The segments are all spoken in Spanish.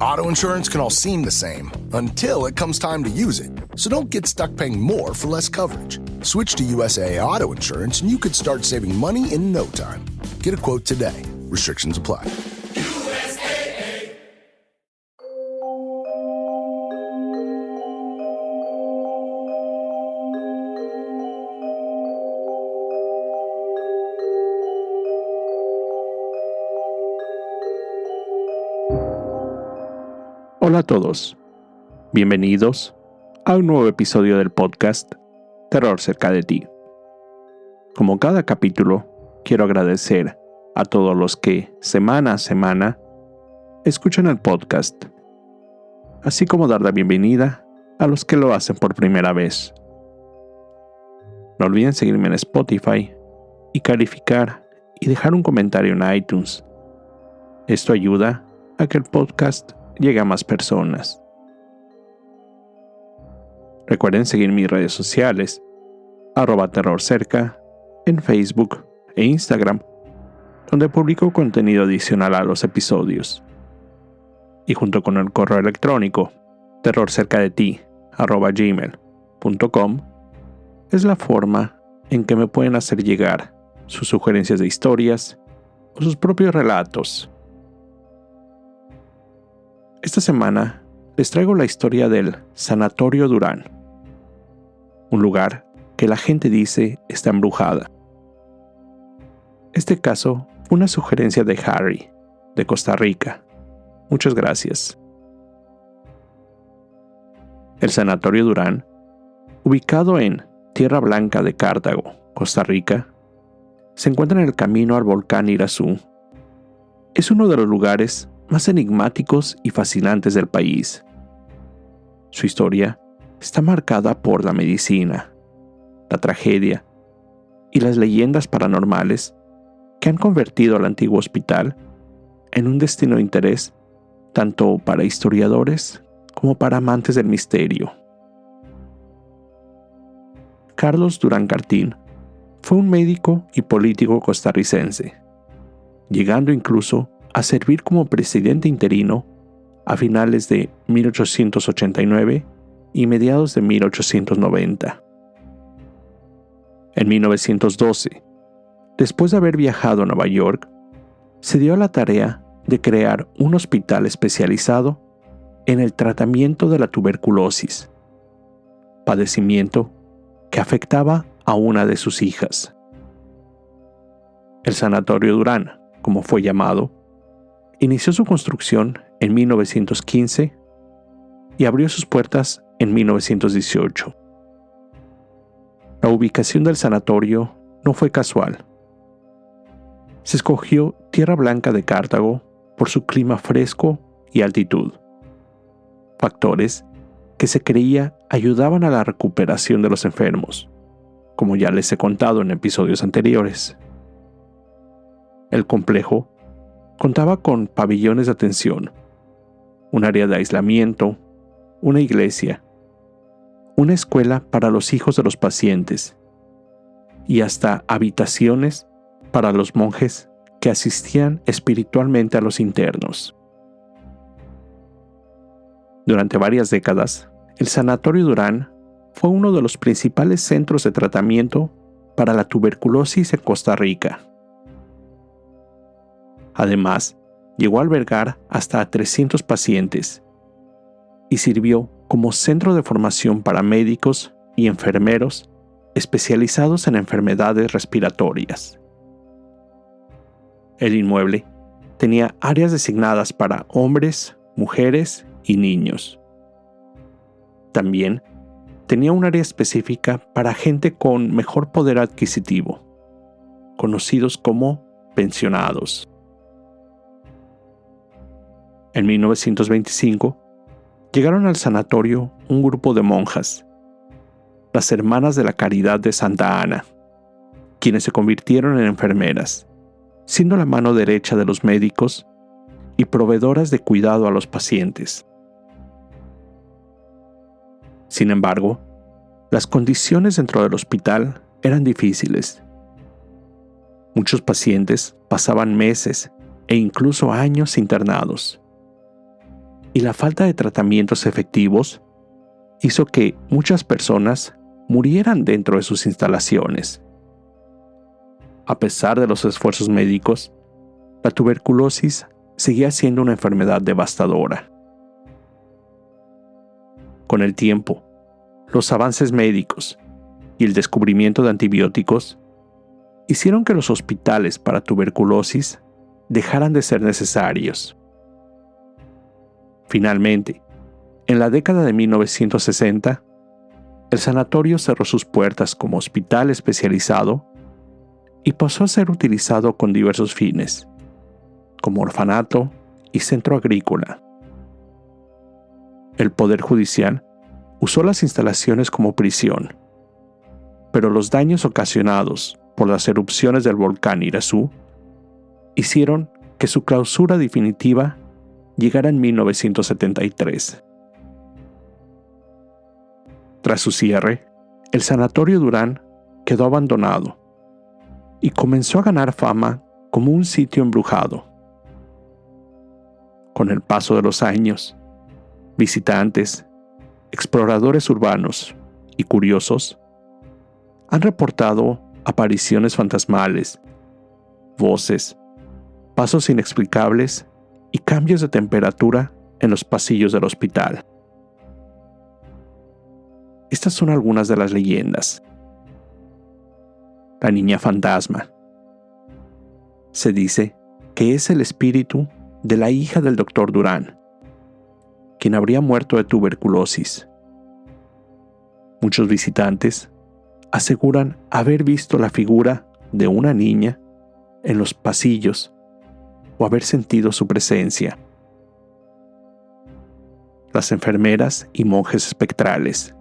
Auto insurance can all seem the same until it comes time to use it. So don't get stuck paying more for less coverage. Switch to USAA Auto Insurance and you could start saving money in no time. Get a quote today. Restrictions apply. USAA. Hola a todos, bienvenidos a un nuevo episodio del podcast Terror cerca de ti. Como cada capítulo, quiero agradecer a todos los que semana a semana escuchan el podcast, así como dar la bienvenida a los que lo hacen por primera vez. No olviden seguirme en Spotify y calificar y dejar un comentario en iTunes. Esto ayuda a que el podcast llegue a más personas. Recuerden seguir mis redes sociales, @terrorcerca, en Facebook e Instagram, donde publico contenido adicional a los episodios. Y junto con el correo electrónico, terrorcercadeti@gmail.com, es la forma en que me pueden hacer llegar sus sugerencias de historias o sus propios relatos. Esta semana les traigo la historia del Sanatorio Durán, un lugar que la gente dice está embrujada. Este caso fue una sugerencia de Harry, de Costa Rica. Muchas gracias. El Sanatorio Durán, ubicado en Tierra Blanca de Cartago, Costa Rica, se encuentra en el camino al volcán Irazú. Es uno de los lugares más enigmáticos y fascinantes del país. Su historia está marcada por la medicina, la tragedia y las leyendas paranormales que han convertido al antiguo hospital en un destino de interés tanto para historiadores como para amantes del misterio. Carlos Durán Cartín fue un médico y político costarricense, llegando incluso a servir como presidente interino a finales de 1889 y mediados de 1890. En 1912, después de haber viajado a Nueva York, se dio a la tarea de crear un hospital especializado en el tratamiento de la tuberculosis, padecimiento que afectaba a una de sus hijas. El Sanatorio Durán, como fue llamado, inició su construcción en 1915 y abrió sus puertas en 1918. La ubicación del sanatorio no fue casual. Se escogió Tierra Blanca de Cartago por su clima fresco y altitud, factores que se creía ayudaban a la recuperación de los enfermos, como ya les he contado en episodios anteriores. El complejo contaba con pabellones de atención, un área de aislamiento, una iglesia, una escuela para los hijos de los pacientes y hasta habitaciones para los monjes que asistían espiritualmente a los internos. Durante varias décadas, el Sanatorio Durán fue uno de los principales centros de tratamiento para la tuberculosis en Costa Rica. Además, llegó a albergar hasta 300 pacientes y sirvió como centro de formación para médicos y enfermeros especializados en enfermedades respiratorias. El inmueble tenía áreas designadas para hombres, mujeres y niños. También tenía un área específica para gente con mejor poder adquisitivo, conocidos como pensionados. En 1925, llegaron al sanatorio un grupo de monjas, las Hermanas de la Caridad de Santa Ana, quienes se convirtieron en enfermeras, siendo la mano derecha de los médicos y proveedoras de cuidado a los pacientes. Sin embargo, las condiciones dentro del hospital eran difíciles. Muchos pacientes pasaban meses e incluso años internados. y la falta de tratamientos efectivos hizo que muchas personas murieran dentro de sus instalaciones. A pesar de los esfuerzos médicos, la tuberculosis seguía siendo una enfermedad devastadora. Con el tiempo, los avances médicos y el descubrimiento de antibióticos hicieron que los hospitales para tuberculosis dejaran de ser necesarios. Finalmente, en la década de 1960, el sanatorio cerró sus puertas como hospital especializado y pasó a ser utilizado con diversos fines, como orfanato y centro agrícola. El Poder Judicial usó las instalaciones como prisión, pero los daños ocasionados por las erupciones del volcán Irazú hicieron que su clausura definitiva llegara en 1973. Tras su cierre, el Sanatorio Durán quedó abandonado y comenzó a ganar fama como un sitio embrujado. Con el paso de los años, visitantes, exploradores urbanos y curiosos han reportado apariciones fantasmales, voces, pasos inexplicables y cambios de temperatura en los pasillos del hospital. Estas son algunas de las leyendas. La niña fantasma. Se dice que es el espíritu de la hija del doctor Durán, quien habría muerto de tuberculosis. Muchos visitantes aseguran haber visto la figura de una niña en los pasillos o haber sentido su presencia. Las enfermeras y monjes espectrales.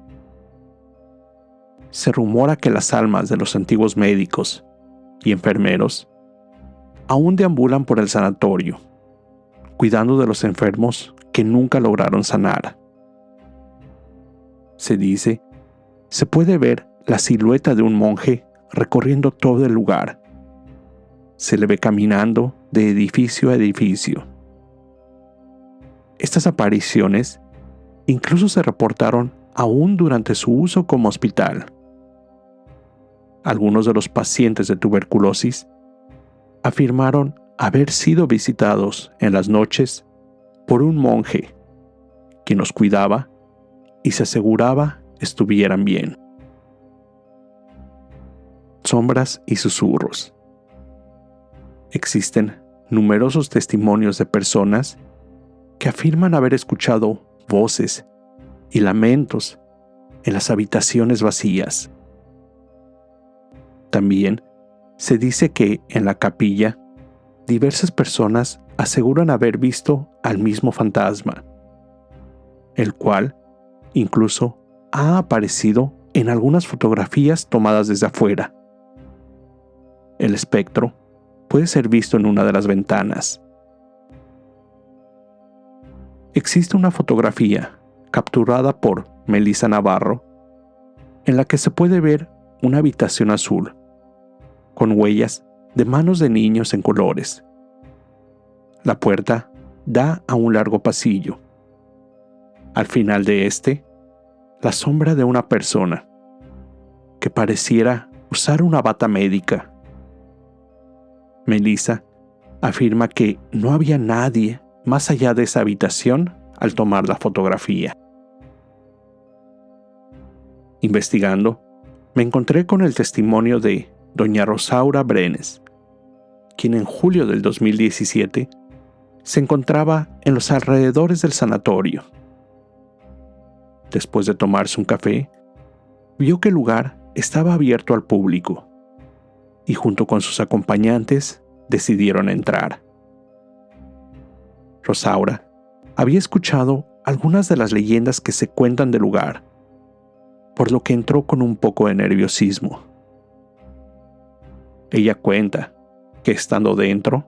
Se rumora que las almas de los antiguos médicos y enfermeros aún deambulan por el sanatorio, cuidando de los enfermos que nunca lograron sanar. Se dice, se puede ver la silueta de un monje recorriendo todo el lugar. Se le ve caminando de edificio a edificio. Estas apariciones incluso se reportaron aún durante su uso como hospital. Algunos de los pacientes de tuberculosis afirmaron haber sido visitados en las noches por un monje, quien los cuidaba y se aseguraba estuvieran bien. Sombras y susurros. Existen numerosos testimonios de personas que afirman haber escuchado voces y lamentos en las habitaciones vacías. También se dice que en la capilla diversas personas aseguran haber visto al mismo fantasma, el cual incluso ha aparecido en algunas fotografías tomadas desde afuera. El espectro puede ser visto en una de las ventanas. Existe una fotografía capturada por Melissa Navarro en la que se puede ver una habitación azul con huellas de manos de niños en colores. La puerta da a un largo pasillo. Al final de este, la sombra de una persona que pareciera usar una bata médica. Melissa afirma que no había nadie más allá de esa habitación al tomar la fotografía. Investigando, me encontré con el testimonio de doña Rosaura Brenes, quien en julio del 2017 se encontraba en los alrededores del sanatorio. Después de tomarse un café, vio que el lugar estaba abierto al público y junto con sus acompañantes decidieron entrar. Rosaura había escuchado algunas de las leyendas que se cuentan del lugar, por lo que entró con un poco de nerviosismo. Ella cuenta que estando dentro,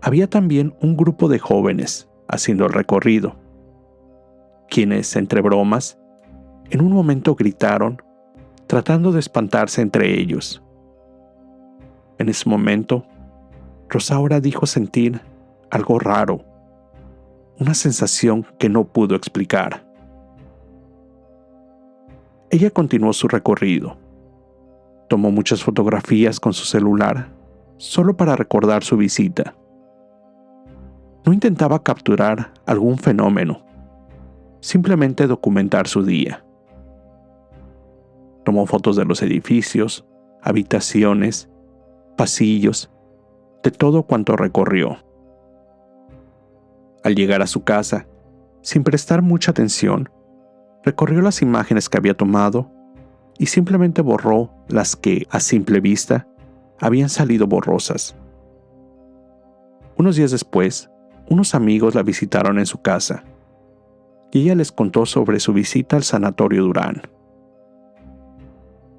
había también un grupo de jóvenes haciendo el recorrido, quienes, entre bromas, en un momento gritaron, tratando de espantarse entre ellos. En ese momento, Rosaura dijo sentir algo raro, una sensación que no pudo explicar. Ella continuó su recorrido. Tomó muchas fotografías con su celular, solo para recordar su visita. No intentaba capturar algún fenómeno, simplemente documentar su día. Tomó fotos de los edificios, habitaciones, pasillos, de todo cuanto recorrió. Al llegar a su casa, sin prestar mucha atención, recorrió las imágenes que había tomado y simplemente borró las que, a simple vista, habían salido borrosas. Unos días después, unos amigos la visitaron en su casa y ella les contó sobre su visita al Sanatorio Durán.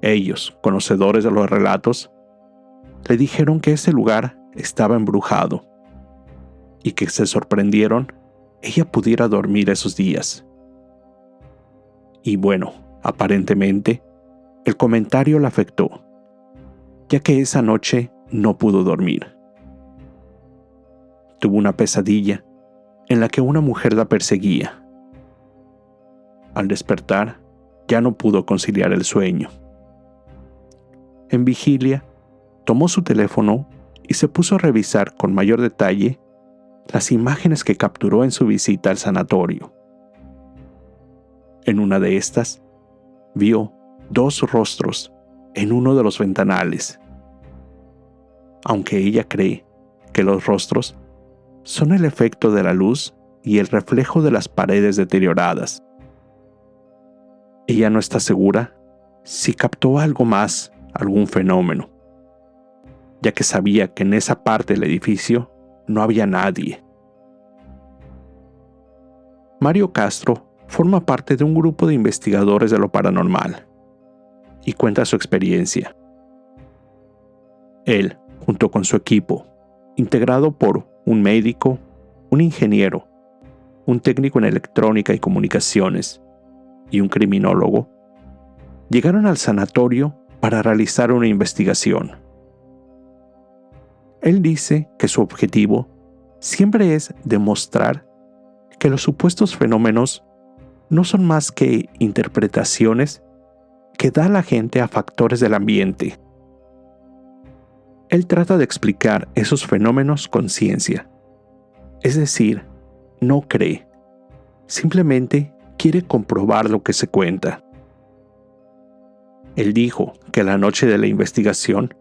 Ellos, conocedores de los relatos, le dijeron que ese lugar estaba embrujado y que se sorprendieron ella pudiera dormir esos días. Y bueno, aparentemente, el comentario la afectó, ya que esa noche no pudo dormir. Tuvo una pesadilla en la que una mujer la perseguía. Al despertar, ya no pudo conciliar el sueño. En vigilia, tomó su teléfono y se puso a revisar con mayor detalle las imágenes que capturó en su visita al sanatorio. En una de estas, vio 2 rostros en uno de los ventanales. Aunque ella cree que los rostros son el efecto de la luz y el reflejo de las paredes deterioradas. Ella no está segura si captó algo más, algún fenómeno, ya que sabía que en esa parte del edificio no había nadie. Mario Castro forma parte de un grupo de investigadores de lo paranormal y cuenta su experiencia. Él, junto con su equipo, integrado por un médico, un ingeniero, un técnico en electrónica y comunicaciones y un criminólogo, llegaron al sanatorio para realizar una investigación. Él dice que su objetivo siempre es demostrar que los supuestos fenómenos no son más que interpretaciones que da la gente a factores del ambiente. Él trata de explicar esos fenómenos con ciencia, es decir, no cree, simplemente quiere comprobar lo que se cuenta. Él dijo que la noche de la investigación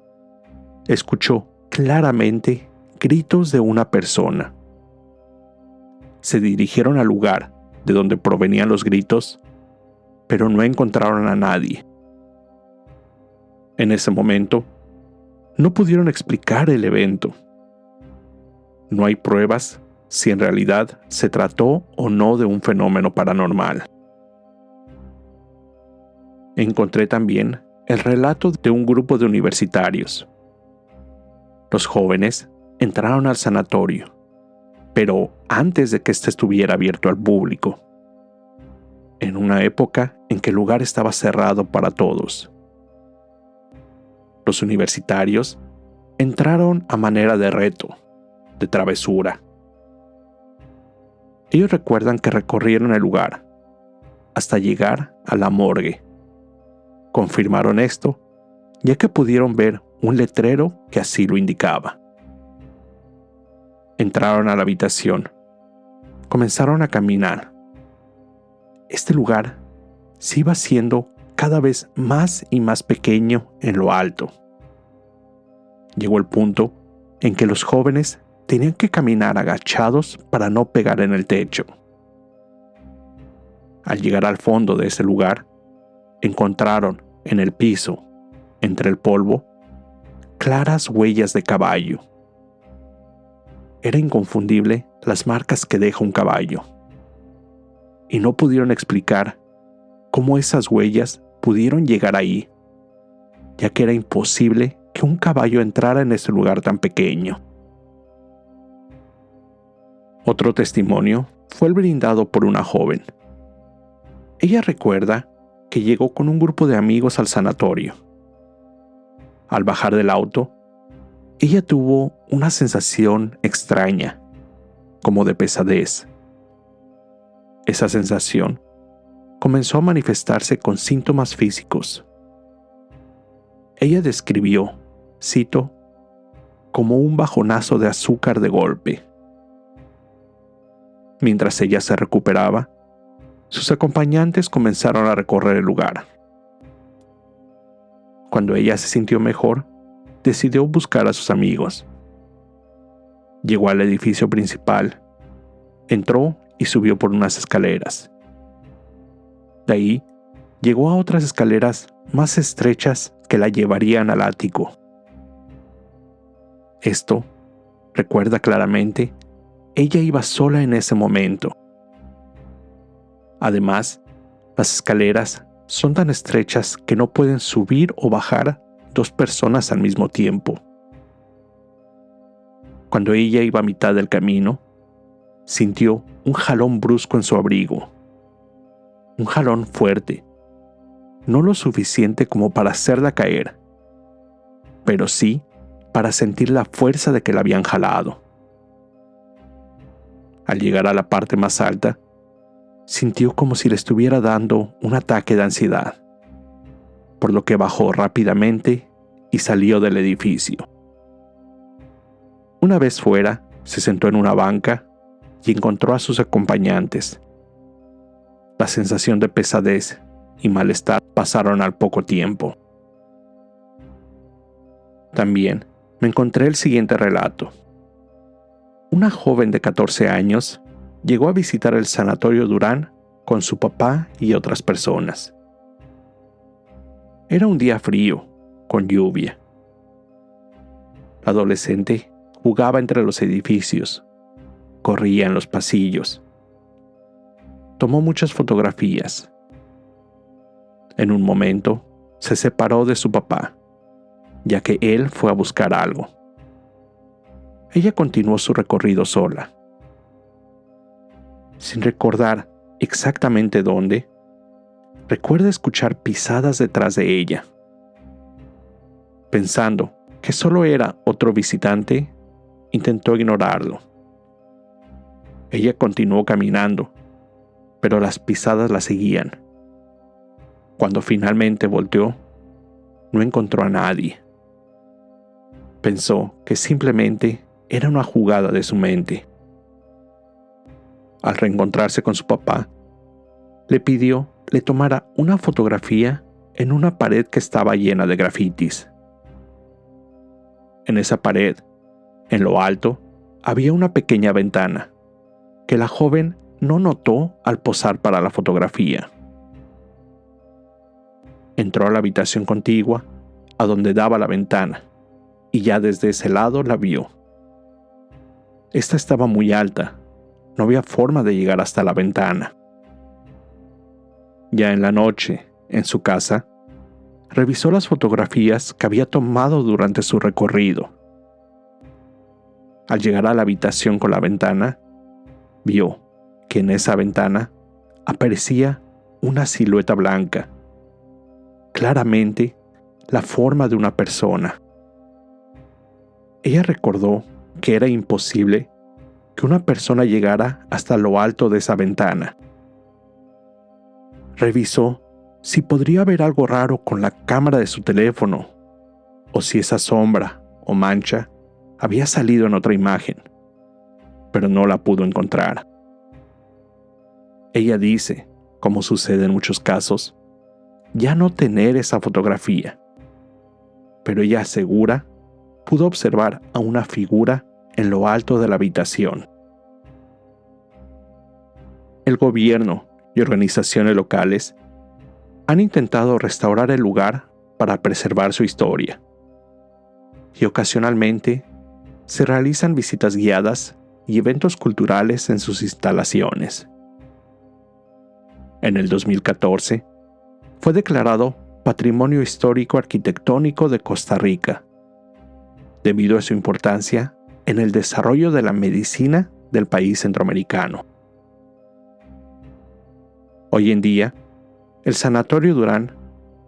escuchó claramente gritos de una persona. Se dirigieron al lugar de donde provenían los gritos, pero no encontraron a nadie. En ese momento, no pudieron explicar el evento. No hay pruebas si en realidad se trató o no de un fenómeno paranormal. Encontré también el relato de un grupo de universitarios. Los jóvenes entraron al sanatorio, pero antes de que éste estuviera abierto al público, en una época en que el lugar estaba cerrado para todos. Los universitarios entraron a manera de reto, de travesura. Ellos recuerdan que recorrieron el lugar hasta llegar a la morgue. Confirmaron esto, ya que pudieron ver un letrero que así lo indicaba. Entraron a la habitación. Comenzaron a caminar. Este lugar se iba haciendo cada vez más y más pequeño en lo alto. Llegó el punto en que los jóvenes tenían que caminar agachados para no pegar en el techo. Al llegar al fondo de ese lugar, encontraron en el piso, entre el polvo, claras huellas de caballo. Era inconfundible las marcas que deja un caballo. Y no pudieron explicar cómo esas huellas pudieron llegar ahí, ya que era imposible que un caballo entrara en ese lugar tan pequeño. Otro testimonio fue el brindado por una joven. Ella recuerda que llegó con un grupo de amigos al sanatorio. Al bajar del auto, ella tuvo una sensación extraña, como de pesadez, esa sensación comenzó a manifestarse con síntomas físicos. Ella describió, cito, como un bajonazo de azúcar de golpe. Mientras ella se recuperaba, sus acompañantes comenzaron a recorrer el lugar. Cuando ella se sintió mejor, decidió buscar a sus amigos. Llegó al edificio principal, entró y subió por unas escaleras. De ahí, llegó a otras escaleras más estrechas que la llevarían al ático. Esto, recuerda claramente, ella iba sola en ese momento. Además, las escaleras son tan estrechas que no pueden subir o bajar dos personas al mismo tiempo. Cuando ella iba a mitad del camino, sintió un jalón brusco en su abrigo. Un jalón fuerte, no lo suficiente como para hacerla caer, pero sí para sentir la fuerza de que la habían jalado. Al llegar a la parte más alta, sintió como si le estuviera dando un ataque de ansiedad, por lo que bajó rápidamente y salió del edificio. Una vez fuera, se sentó en una banca y encontró a sus acompañantes. La sensación de pesadez y malestar pasaron al poco tiempo. También me encontré el siguiente relato. Una joven de 14 años llegó a visitar el Sanatorio Durán con su papá y otras personas. Era un día frío, con lluvia. La adolescente jugaba entre los edificios, corría en los pasillos. Tomó muchas fotografías. En un momento, se separó de su papá, ya que él fue a buscar algo. Ella continuó su recorrido sola. Sin recordar exactamente dónde, recuerda escuchar pisadas detrás de ella. Pensando que solo era otro visitante, intentó ignorarlo. Ella continuó caminando, pero las pisadas la seguían. Cuando finalmente volteó, no encontró a nadie. Pensó que simplemente era una jugada de su mente. Al reencontrarse con su papá, le pidió le tomara una fotografía en una pared que estaba llena de grafitis. En esa pared, en lo alto, había una pequeña ventana que la joven no notó al posar para la fotografía. Entró a la habitación contigua, a donde daba la ventana, y ya desde ese lado la vio. Esta estaba muy alta, no había forma de llegar hasta la ventana. Ya en la noche, en su casa, revisó las fotografías que había tomado durante su recorrido. Al llegar a la habitación con la ventana, vio que en esa ventana aparecía una silueta blanca, claramente la forma de una persona. Ella recordó que era imposible que una persona llegara hasta lo alto de esa ventana. Revisó si podría ver algo raro con la cámara de su teléfono, o si esa sombra o mancha había salido en otra imagen, pero no la pudo encontrar. Ella dice, como sucede en muchos casos, ya no tener esa fotografía, pero ella asegura pudo observar a una figura en lo alto de la habitación. El gobierno y organizaciones locales han intentado restaurar el lugar para preservar su historia, y ocasionalmente se realizan visitas guiadas y eventos culturales en sus instalaciones. En el 2014, fue declarado Patrimonio Histórico Arquitectónico de Costa Rica, debido a su importancia en el desarrollo de la medicina del país centroamericano. Hoy en día, el Sanatorio Durán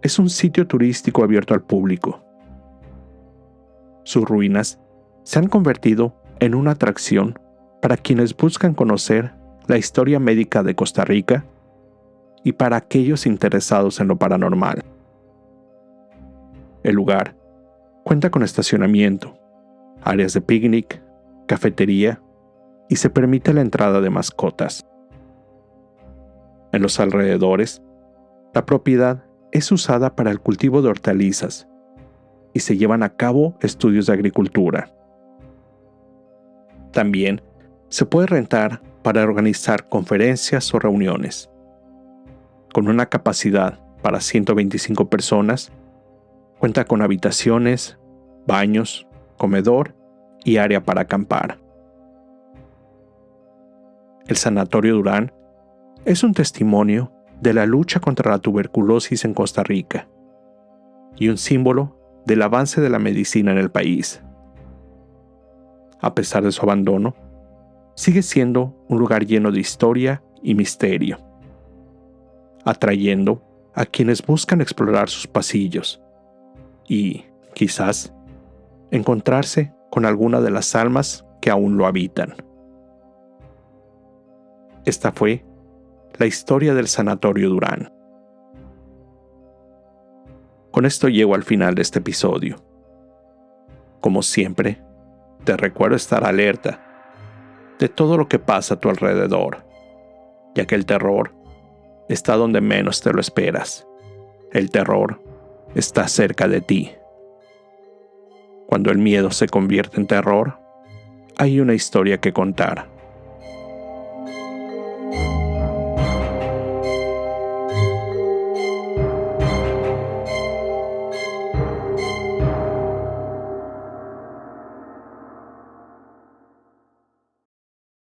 es un sitio turístico abierto al público. Sus ruinas se han convertido en una atracción para quienes buscan conocer la historia médica de Costa Rica y para aquellos interesados en lo paranormal. El lugar cuenta con estacionamiento, áreas de picnic, cafetería y se permite la entrada de mascotas. En los alrededores, la propiedad es usada para el cultivo de hortalizas y se llevan a cabo estudios de agricultura. También se puede rentar para organizar conferencias o reuniones. Con una capacidad para 125 personas, cuenta con habitaciones, baños, comedor y área para acampar. El Sanatorio Durán es un testimonio de la lucha contra la tuberculosis en Costa Rica y un símbolo del avance de la medicina en el país. A pesar de su abandono, sigue siendo un lugar lleno de historia y misterio, atrayendo a quienes buscan explorar sus pasillos y, quizás, encontrarse con alguna de las almas que aún lo habitan. Esta fue la historia del Sanatorio Durán. Con esto llego al final de este episodio. Como siempre, te recuerdo estar alerta de todo lo que pasa a tu alrededor, ya que el terror está donde menos te lo esperas. El terror está cerca de ti. Cuando el miedo se convierte en terror, hay una historia que contar.